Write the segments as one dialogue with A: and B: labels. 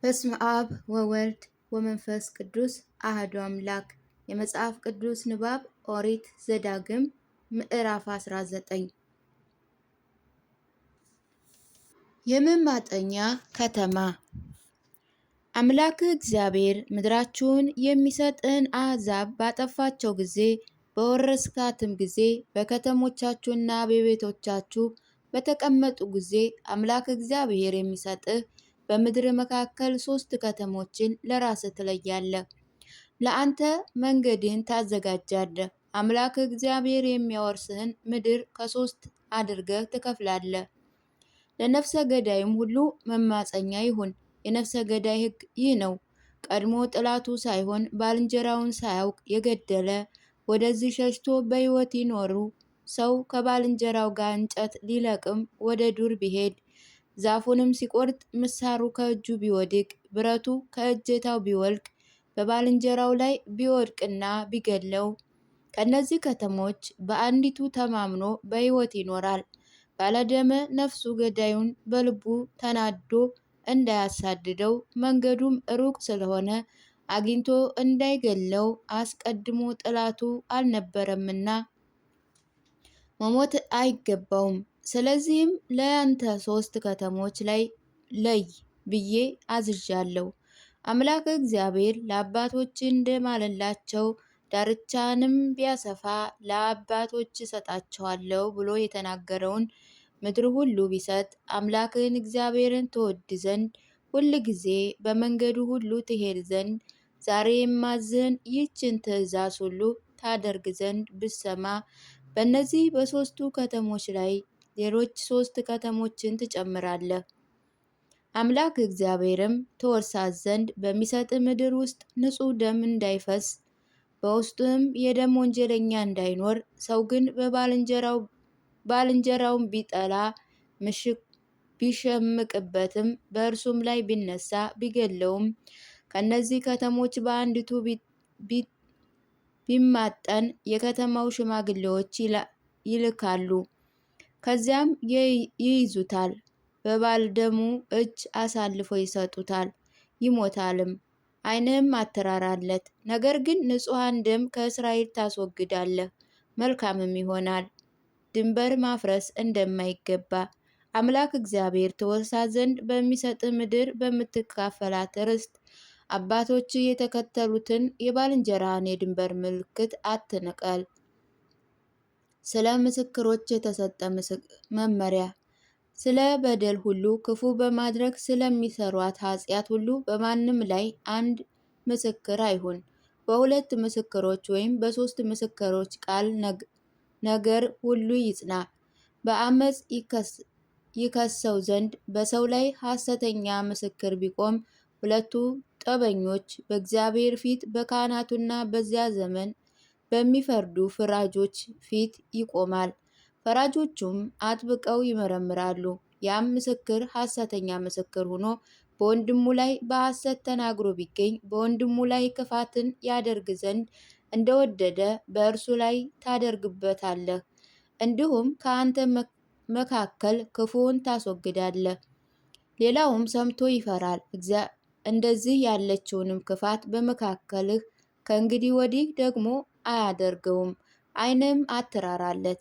A: በስመ አብ ወወልድ ወመንፈስ ቅዱስ አሐዱ አምላክ። የመጽሐፍ ቅዱስ ንባብ ኦሪት ዘዳግም ምዕራፍ 19 የመማጠኛ ከተማ። አምላክ እግዚአብሔር ምድራችሁን የሚሰጥን አሕዛብ ባጠፋቸው ጊዜ በወረስካትም ጊዜ በከተሞቻችሁና በቤቶቻችሁ በተቀመጡ ጊዜ አምላክ እግዚአብሔር የሚሰጥህ በምድር መካከል 3 ከተሞችን ለራስህ ትለያለህ። ለአንተ መንገድህን ታዘጋጃለህ። አምላክ እግዚአብሔር የሚያወርስህን ምድር ከ3 አድርገህ ትከፍላለህ። ለነፍሰ ገዳይም ሁሉ መማፀኛ ይሁን። የነፍሰ ገዳይ ሕግ ይህ ነው። ቀድሞ ጠላቱ ሳይሆን ባልንጀራውን ሳያውቅ የገደለ ወደዚህ ሸሽቶ በሕይወት ይኖሩ። ሰው ከባልንጀራው ጋር እንጨት ሊለቅም ወደ ዱር ቢሄድ ዛፉንም ሲቆርጥ ምሳሩ ከእጁ ቢወድቅ ብረቱ ከእጀታው ቢወልቅ በባልንጀራው ላይ ቢወድቅና ቢገለው ከነዚህ ከተሞች በአንዲቱ ተማምኖ በሕይወት ይኖራል። ባለደመ ነፍሱ ገዳዩን በልቡ ተናዶ እንዳያሳድደው መንገዱም ሩቅ ስለሆነ አግኝቶ እንዳይገለው አስቀድሞ ጠላቱ አልነበረምና መሞት አይገባውም። ስለዚህም ለአንተ 3 ከተሞች ለይ ብዬ አዝዣለሁ። አምላክ እግዚአብሔር ለአባቶች እንደማለላቸው ዳርቻንም ቢያሰፋ ለአባቶች እሰጣቸዋለሁ ብሎ የተናገረውን ምድር ሁሉ ቢሰጥ አምላክን እግዚአብሔርን ትወድ ዘንድ ሁል ጊዜ በመንገዱ ሁሉ ትሄድ ዘንድ ዛሬ የማዝህን ይህችን ትእዛዝ ሁሉ ታደርግ ዘንድ ብሰማ በእነዚህ በ3ቱ ከተሞች ላይ ሌሎች 3 ከተሞችን ትጨምራለህ። አምላክ እግዚአብሔርም ትወርሳት ዘንድ በሚሰጥ ምድር ውስጥ ንጹሕ ደም እንዳይፈስ በውስጡም የደም ወንጀለኛ እንዳይኖር ሰው ግን ባልንጀራውን ቢጠላ ቢሸምቅበትም በእርሱም ላይ ቢነሳ ቢገለውም ከነዚህ ከተሞች በአንዲቱ ቢማጠን የከተማው ሽማግሌዎች ይልካሉ። ከዚያም ይይዙታል፣ በባልደሙ እጅ አሳልፎ ይሰጡታል፣ ይሞታልም። ዓይንህም አትራራለት። ነገር ግን ንጹሐን ደም ከእስራኤል ታስወግዳለህ፣ መልካምም ይሆናል። ድንበር ማፍረስ እንደማይገባ አምላክ እግዚአብሔር ትወርሳት ዘንድ በሚሰጥህ ምድር በምትካፈላት ርስት አባቶች የተከተሉትን የባልንጀራህን የድንበር ምልክት አትንቀል። ስለ ምስክሮች የተሰጠ መመሪያ። ስለ በደል ሁሉ ክፉ በማድረግ ስለሚሰሯት ኃጢአት ሁሉ በማንም ላይ አንድ ምስክር አይሁን። በ2 ምስክሮች ወይም በ3 ምስክሮች ቃል ነገር ሁሉ ይጽና። በአመፅ ይከሰው ዘንድ በሰው ላይ ሐሰተኛ ምስክር ቢቆም 2ቱ ጠበኞች በእግዚአብሔር ፊት በካህናቱና በዚያ ዘመን በሚፈርዱ ፈራጆች ፊት ይቆማል። ፈራጆቹም አጥብቀው ይመረምራሉ። ያም ምስክር ሐሰተኛ ምስክር ሆኖ በወንድሙ ላይ በሐሰት ተናግሮ ቢገኝ በወንድሙ ላይ ክፋትን ያደርግ ዘንድ እንደወደደ በእርሱ ላይ ታደርግበታለህ። እንዲሁም ከአንተ መካከል ክፉውን ታስወግዳለህ። ሌላውም ሰምቶ ይፈራል። እንደዚህ ያለችውንም ክፋት በመካከልህ ከእንግዲህ ወዲህ ደግሞ አያደርገውም። ዓይንም አትራራለት።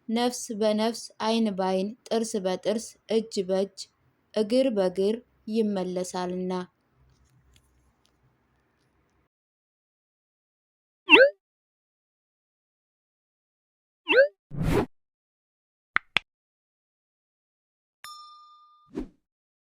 A: ነፍስ በነፍስ ዓይን በዓይን ጥርስ በጥርስ እጅ በእጅ እግር በእግር ይመለሳልና።